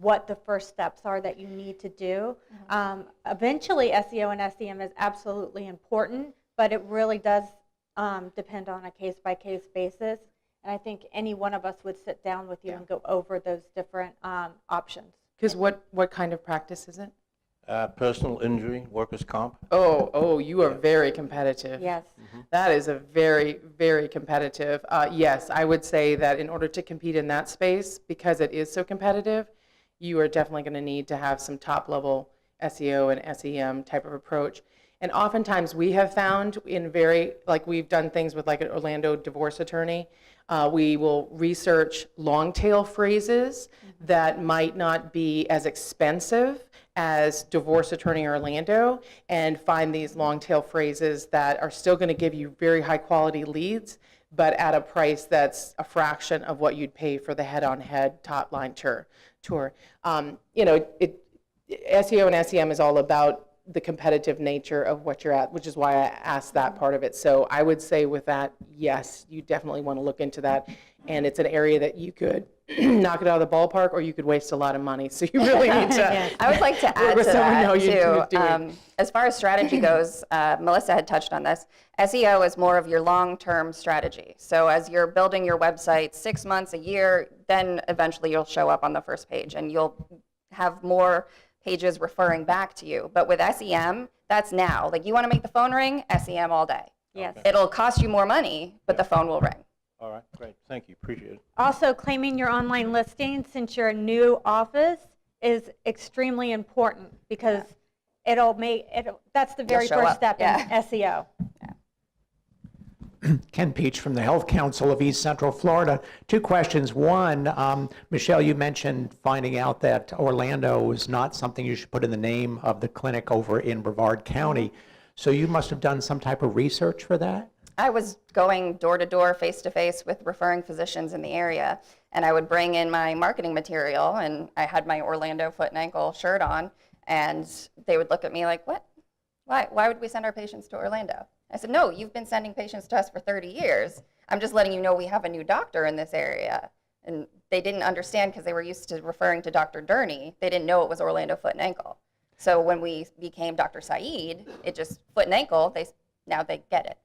what the first steps are that you need to do. Mm-hmm. Eventually, SEO and SEM is absolutely important, but it really does depend on a case-by-case basis. And I think any one of us would sit down with you and go over those different options. Because what kind of practice is it? Personal injury, workers' comp. Oh, you are very competitive. Yes. Mm-hmm. That is a very, very competitive. Yes, I would say that in order to compete in that space, because it is so competitive, you are definitely going to need to have some top-level SEO and SEM type of approach. And oftentimes we have found we've done things with like an Orlando divorce attorney, we will research long tail phrases that might not be as expensive as Divorce Attorney Orlando, and find these long tail phrases that are still going to give you very high quality leads, but at a price that's a fraction of what you'd pay for the head-on-head top-line tour. SEO and SEM is all about the competitive nature of what you're at, which is why I asked that part of it. So I would say with that, yes, you definitely want to look into that. And it's an area that you could knock it out of the ballpark, or you could waste a lot of money. So you really need to. I would like to add to that, too. As far as strategy goes, Melissa had touched on this. SEO is more of your long-term strategy. So as you're building your website 6 months, a year, then eventually you'll show up on the first page, and you'll have more pages referring back to you. But with SEM, that's now. Like, you want to make the phone ring, SEM all day. Yes. It'll cost you more money, but the phone will ring. All right, great, thank you, appreciate it. Also, claiming your online listing since you're a new office is extremely important because that's the very show first up, step yeah. in SEO. Ken Peach from the Health Council of East Central Florida. Two questions. One, Michelle, you mentioned finding out that Orlando is not something you should put in the name of the clinic over in Brevard County. So you must have done some type of research for that? I was going door to door, face to face with referring physicians in the area, and I would bring in my marketing material, and I had my Orlando foot and ankle shirt on, and they would look at me like, what? Why would we send our patients to Orlando? I said, no, you've been sending patients to us for 30 years. I'm just letting you know we have a new doctor in this area. And they didn't understand because they were used to referring to Dr. Durney. They didn't know it was Orlando foot and ankle. So when we became Dr. Saeed, it just foot and ankle, now they get it.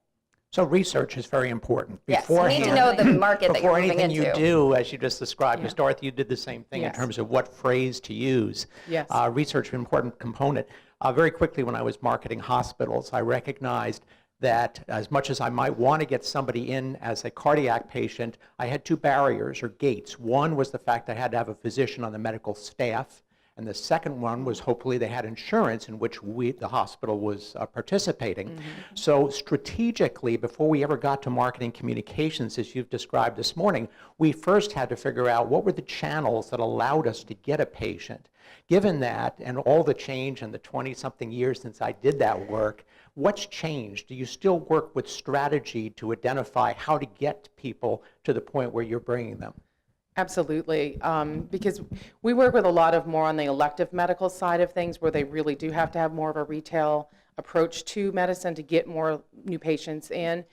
So research is very important. Yes, you need to know the market that you're before moving anything into. you do, as you just described, because Dorothy, you did the same thing in Yes. terms of what phrase to use. Yes. Research is an important component. Very quickly, when I was marketing hospitals, I recognized that as much as I might want to get somebody in as a cardiac patient, I had two barriers or gates. One was the fact I had to have a physician on the medical staff, and the second one was hopefully they had insurance in which the hospital was participating. So strategically, before we ever got to marketing communications, as you've described this morning, we first had to figure out what were the channels that allowed us to get a patient. Given that, and all the change in the 20-something years since I did that work, what's changed? Do you still work with strategy to identify how to get people to the point where you're bringing them? Absolutely, because we work with a lot of more on the elective medical side of things where they really do have to have more of a retail approach to medicine to get more new patients in.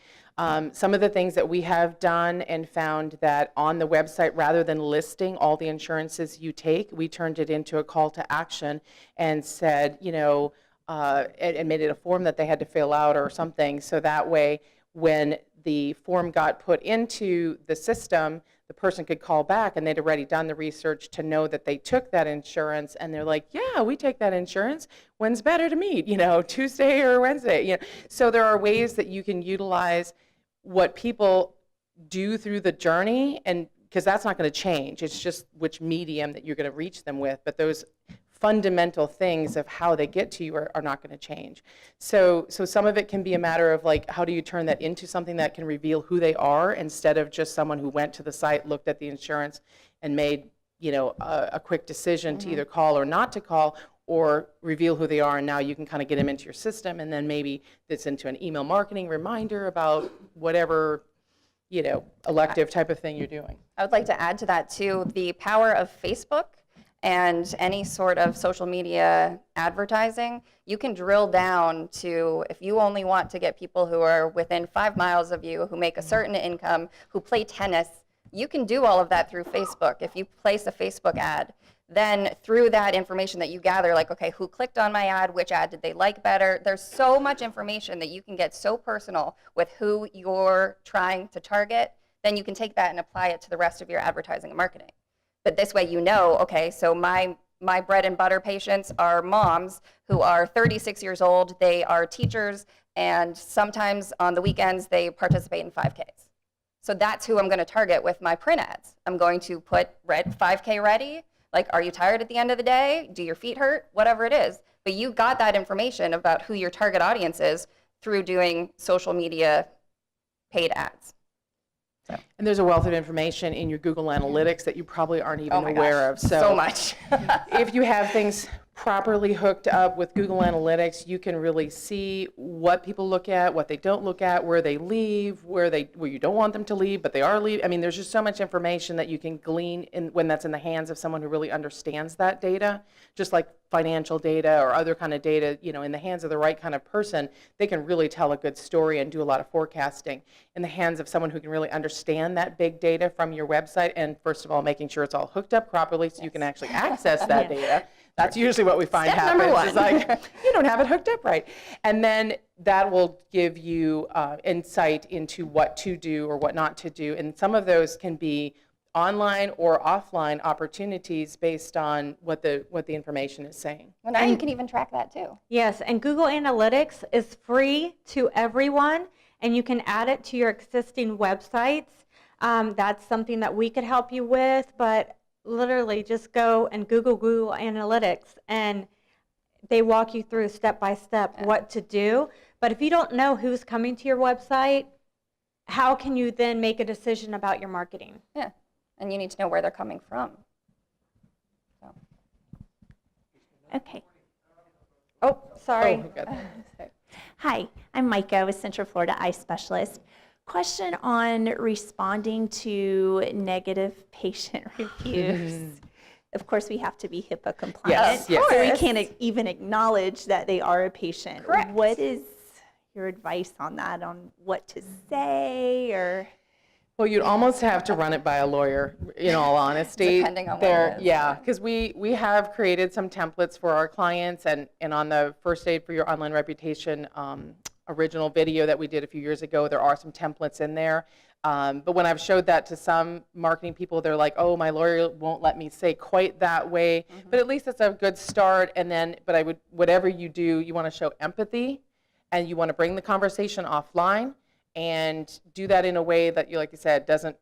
Some of the things that we have done and found that on the website, rather than listing all the insurances you take, we turned it into a call to action and said, and made it a form that they had to fill out or something, so that way when the form got put into the system, the person could call back and they'd already done the research to know that they took that insurance, and they're like, yeah, we take that insurance. When's better to meet? Tuesday or Wednesday? So there are ways that you can utilize what people do through the journey, and because that's not going to change. It's just which medium that you're going to reach them with, but those fundamental things of how they get to you are not going to change. So some of it can be a matter of like, how do you turn that into something that can reveal who they are instead of just someone who went to the site, looked at the insurance, and made a quick decision to either call or not to call, or reveal who they are, and now you can kind of get them into your system, and then maybe it's into an email marketing reminder about whatever elective type of thing you're doing. I would like to add to that too, the power of Facebook and any sort of social media advertising. You can drill down to, if you only want to get people who are within 5 miles of you, who make a certain income, who play tennis, you can do all of that through Facebook. If you place a Facebook ad, then through that information that you gather, like, okay, who clicked on my ad, which ad did they like better? There's so much information that you can get so personal with who you're trying to target, then you can take that and apply it to the rest of your advertising and marketing. But this way okay, so my bread and butter patients are moms who are 36 years old, they are teachers, and sometimes on the weekends they participate in 5Ks. So that's who I'm going to target with my print ads. I'm going to put 5K ready, like, are you tired at the end of the day? Do your feet hurt? Whatever it is. But you got that information about who your target audience is through doing social media paid ads. And there's a wealth of information in your Google Analytics that you probably aren't even aware of. So much. If you have things properly hooked up with Google Analytics, you can really see what people look at, what they don't look at, where they leave, where you don't want them to leave, but they are leaving. I mean, there's just so much information that you can glean when that's in the hands of someone who really understands that data. Just like financial data or other kind of data, in the hands of the right kind of person, they can really tell a good story and do a lot of forecasting. In the hands of someone who can really understand that big data from your website, and first of all, making sure it's all hooked up properly so you can actually access that data. That's usually what we find Step happens. number one. Is like, you don't have it hooked up right. And then that will give you insight into what to do or what not to do. And some of those can be online or offline opportunities based on what the information is saying. Well, now you can even track that too. Yes, and Google Analytics is free to everyone, and you can add it to your existing websites. That's something that we could help you with, but literally just go and Google Analytics, and they walk you through step by step what to do. But if you don't know who's coming to your website, how can you then make a decision about your marketing? Yeah, and you need to know where they're coming from. So. Okay. Oh, sorry. Oh, good. Hi, I'm Micah with Central Florida Eye Specialist. Question on responding to negative patient reviews. Of course, we have to be HIPAA compliant. Yes, yes. So we can't even acknowledge that they are a patient. Correct. What is your advice on that, on what to say, or? Well, you'd almost have to run it by a lawyer, in all honesty. Depending on what it is. Yeah, because we have created some templates for our clients, and on the First Aid for Your Online Reputation original video that we did a few years ago, there are some templates in there. But when I've showed that to some marketing people, they're like, oh, my lawyer won't let me say quite that way. But at least it's a good start. And then, but whatever you do, you want to show empathy, and you want to bring the conversation offline, and do that in a way that, like you said, doesn't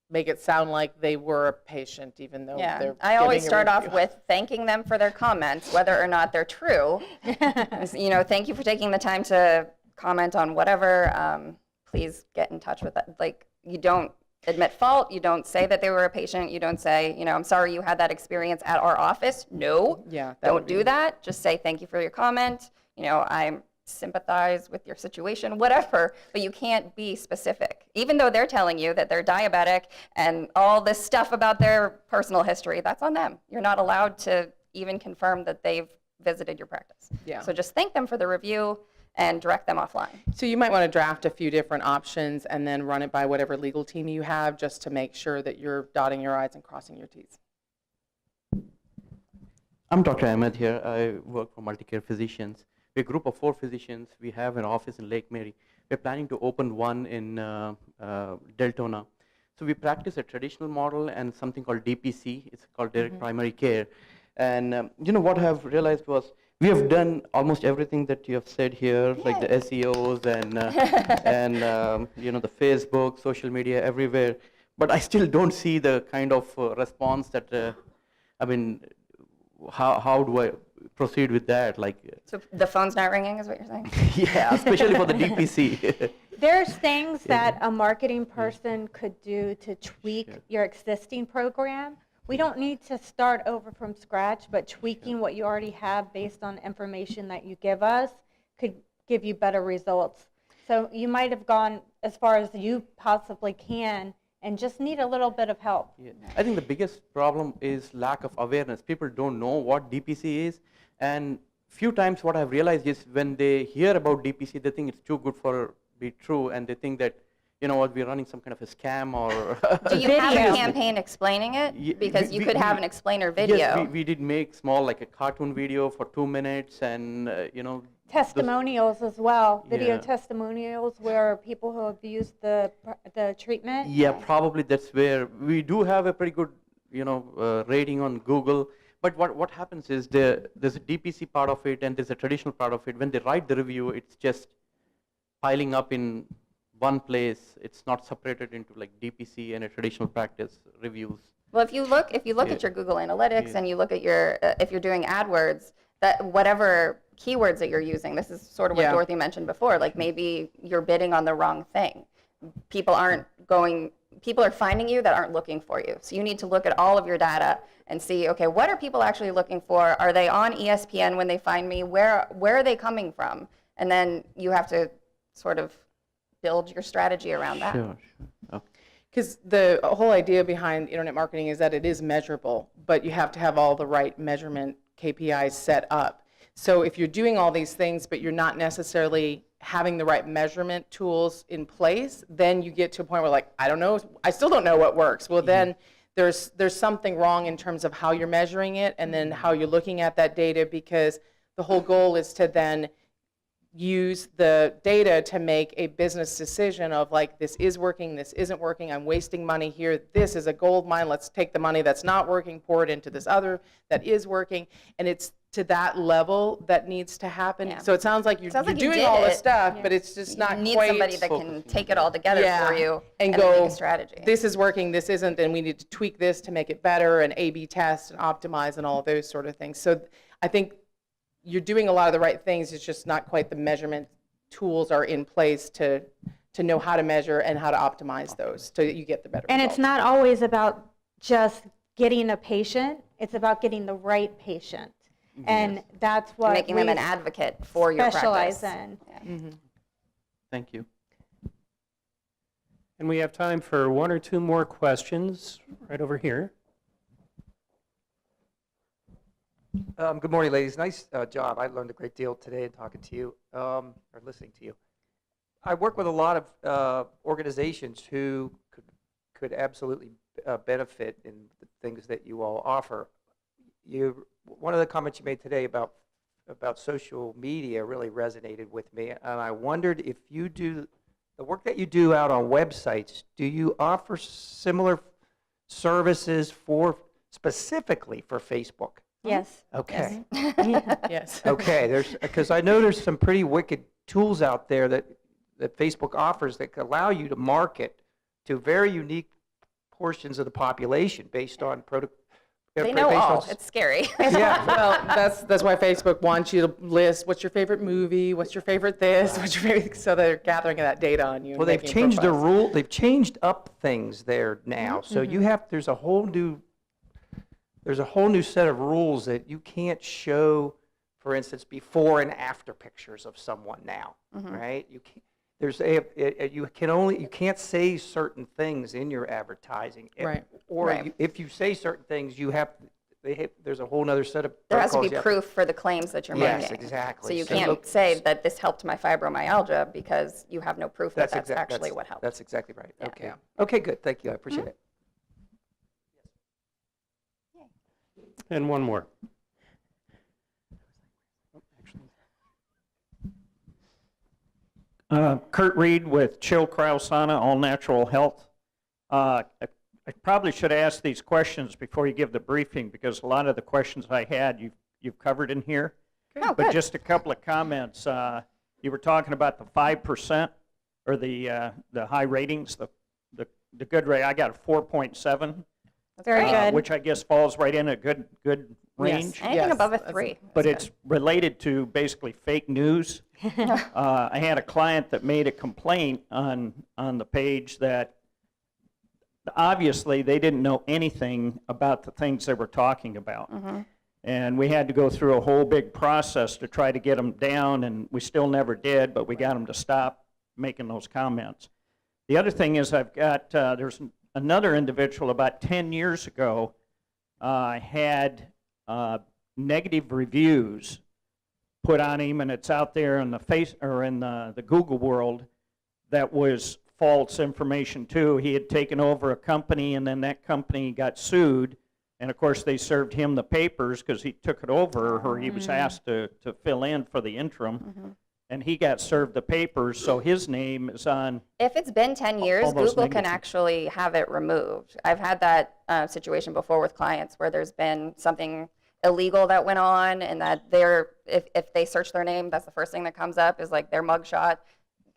make it sound like they were a patient, even though Yeah, they're I always giving a start off review. with thanking them for their comments, whether or not they're true. Thank you for taking the time to comment on whatever. Please get in touch with it. Like, you don't admit fault. You don't say that they were a patient. You don't say, I'm sorry you had that experience at our office. No, Yeah, that would don't do that. Just say thank you for your comment. I sympathize with your situation, whatever, but you can't be specific. Even though they're telling you that they're diabetic and all this stuff about their personal history, that's on them. You're not allowed to even confirm that they've visited your practice. Yeah. So just thank them for the review and direct them offline. So you might want to draft a few different options and then run it by whatever legal team you have, just to make sure that you're dotting your I's and crossing your T's. I'm Dr. Ahmed here. I work for Multicare Physicians. We're a group of 4 physicians. We have an office in Lake Mary. We're planning to open one in Deltona. So we practice a traditional model and something called DPC. It's called direct primary care. And what I've realized was we have done almost everything that you have said here, like the SEOs and the Facebook, social media, everywhere. But I still don't see the kind of response that, how do I proceed with that? So the phone's not ringing is what you're saying? Yeah, especially for the DPC. There's things that a marketing person could do to tweak your existing program. We don't need to start over from scratch, but tweaking what you already have based on information that you give us could give you better results. So you might have gone as far as you possibly can and just need a little bit of help. Yeah. I think the biggest problem is lack of awareness. People don't know what DPC is, and few times what I've realized is when they hear about DPC, they think it's too good for be true, and they think that, we're running some kind of a scam or Do you have a campaign explaining it? Because you could have an explainer video. Yes, we did make small, like a cartoon video for 2 minutes, and Testimonials as well, video Yeah. testimonials where people who have used the treatment. Yeah, probably that's where we do have a pretty good, rating on Google. But what happens is there's a DPC part of it and there's a traditional part of it. When they write the review, it's just piling up in one place. It's not separated into like DPC and a traditional practice reviews. Well, if you look at your Google Analytics and you look at your, if you're doing AdWords, that whatever keywords that you're using, this is sort of what Yeah. Dorothy mentioned before, like maybe you're bidding on the wrong thing. People are finding you that aren't looking for you. So you need to look at all of your data and see, okay, what are people actually looking for? Are they on ESPN when they find me? Where are they coming from? And then you have to sort of build your strategy around that. Sure. Okay. Because the whole idea behind internet marketing is that it is measurable, but you have to have all the right measurement KPIs set up. So if you're doing all these things, but you're not necessarily having the right measurement tools in place, then you get to a point where like, I don't know, I still don't know what works. Well, then there's something wrong in terms of how you're measuring it and then how you're looking at that data, because the whole goal is to then use the data to make a business decision of like, this is working, this isn't working, I'm wasting money here, this is a gold mine, let's take the money that's not working, pour it into this other that is working, and it's to that level that needs to happen. Yeah. So it sounds like you're Sounds like you doing did all it. this stuff, but it's just You not need quite. somebody that can take it all together for you and then go, make a strategy. this is working, this isn't, and we need to tweak this to make it better, and A/B test and optimize and all those sort of things. So I think you're doing a lot of the right things, it's just not quite the measurement tools are in place to know how to measure and how to optimize those so that you get the better And results. it's not always about just getting a patient, it's about getting the right patient. And that's what Making them we an advocate for your specialize practice. in. Thank you. And we have time for one or two more questions right over here. Good morning, ladies. Nice job. I learned a great deal today in talking to you, or listening to you. I work with a lot of organizations who could absolutely benefit in the things that you all offer. One of the comments you made today about social media really resonated with me, and I wondered if you do the work that you do out on websites, do you offer similar services specifically for Facebook? Yes. Okay. Yes. Okay, because I know there's some pretty wicked tools out there that Facebook offers that can allow you to market to very unique portions of the population based on They know all. It's scary. Yeah. Well, that's why Facebook wants you to list what's your favorite movie, what's your favorite this, what's your favorite, so they're gathering that data on you. Well, they've changed the rule. They've changed up things there now. So there's a whole new set of rules that you can't show, for instance, before and after pictures of someone now, right? You can't. You can't say certain things in your advertising, Right. If you say certain things, there's a whole other set of There has to be protocols you have proof for the claims that you're making. Yes, exactly. So you So can't look- say that this helped my fibromyalgia because you have no proof that that's actually what helped. That's exactly right. Yeah. Okay. Okay, good. Thank you. I appreciate it. And one more. Kurt Reed with Chill Cryosauna, All Natural Health. I probably should ask these questions before you give the briefing because a lot of the questions I had you've covered in here. Oh, But good. just a couple of comments. You were talking about the 5% or the high ratings, the good rate. I got a 4.7, Very good. which I guess falls right in a good range. Anything above a that's- 3. But is it's related to basically fake news. I had a client that made a complaint on the page that obviously they didn't know anything about the things they were talking about. And we had to go through a whole big process to try to get them down, and we still never did, but we got them to stop making those comments. The other thing is I've got, there's another individual about 10 years ago had negative reviews put on him, and it's out there in the the Google world that was false information too. He had taken over a company, and then that company got sued, and of course they served him the papers because he took it over, or he was asked to fill in for the interim, and he got served the papers, so his name is on. If it's been 10 years, all those Google can negative- actually have it removed. I've had that situation before with clients where there's been something illegal that went on, and that if they search their name, that's the first thing that comes up is like their mugshot.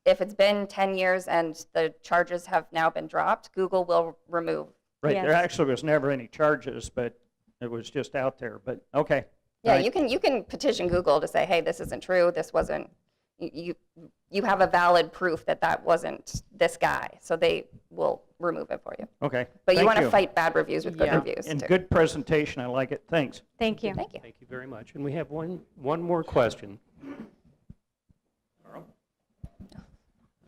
If it's been 10 years and the charges have now been dropped, Google will remove. Right, Yes. there actually was never any charges, but it was just out there, but okay. Yeah, Right. you can petition Google to say, hey, this isn't true. This wasn't. You have a valid proof that wasn't this guy, so they will remove it for you. Okay. But you Thank want to fight bad reviews with good Yeah. reviews And too. good presentation, I like it, thanks. Thank you. Thank you. Thank you very much. And we have one more question.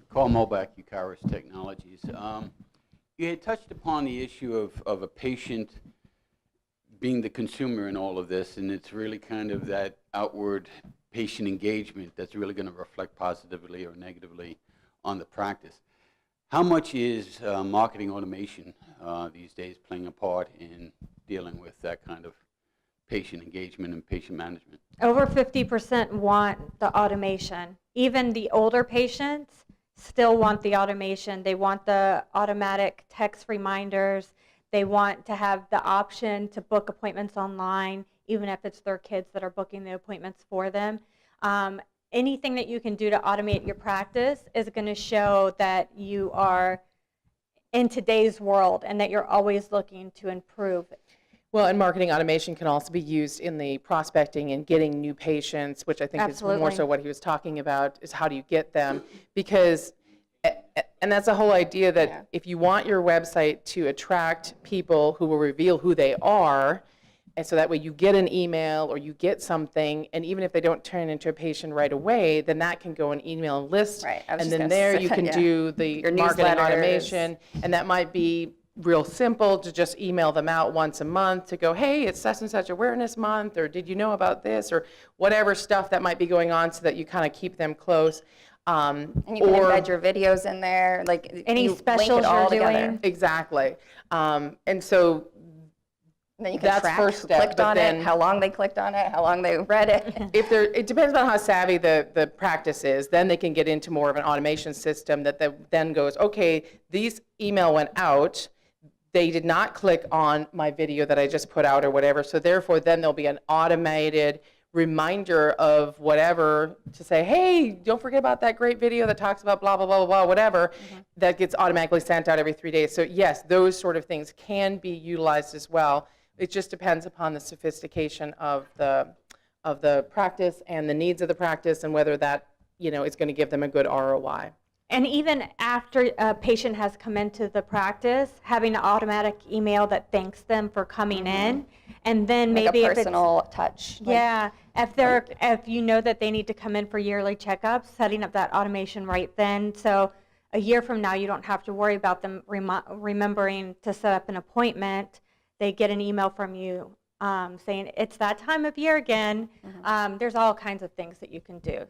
Carl Moback, Eucharis Technologies. You had touched upon the issue of a patient being the consumer in all of this, and it's really kind of that outward patient engagement that's really going to reflect positively or negatively on the practice. How much is marketing automation these days playing a part in dealing with that kind of patient engagement and patient management? Over 50% want the automation. even the older patients still want the automation. They want the automatic text reminders. They want to have the option to book appointments online, even if it's their kids that are booking the appointments for them. Anything that you can do to automate your practice is going to show that you are in today's world and that you're always looking to improve. Well, and marketing automation can also be used in the prospecting and getting new patients, which I think is more Absolutely. so what he was talking about, is how do you get them? Because, and that's the whole idea that if you want your website to attract people who will reveal who they are, and so that way you get an email or you get something, and even if they don't turn into a patient right away, then that can go in email and list. Right, I was And just then gonna there say, you can yeah. do the Your marketing newsletters. automation, and that might be real simple to just email them out once a month to go, hey, it's such and such awareness month, or did you know about this, or whatever stuff that might be going on, so that you kind of keep them close. And you can embed your videos in there, like Any you link specials it all you're together. doing. Exactly. And so And then you can that's track first who step, clicked but on then- it, how long they clicked on it, how long they read it. it depends on how savvy the practice is. Then they can get into more of an automation system that then goes, okay, these email went out. They did not click on my video that I just put out or whatever. So therefore, then there'll be an automated reminder of whatever to say, hey, don't forget about that great video that talks about blah, blah, blah, blah, blah, whatever, that gets automatically sent out every 3 days. So yes, those sort of things can be utilized as well. It just depends upon the sophistication of the practice and the needs of the practice, and whether that, is going to give them a good ROI. And even after a patient has come into the practice, having an automatic email that thanks them for coming in, and then Like maybe a if it's personal touch. Like, yeah, if you know that they need to come in for yearly checkups, setting up that automation right then, so a year from now you don't have to worry about them remembering to set up an appointment. They get an email from you saying it's that time of year again. There's all kinds of things that you can do.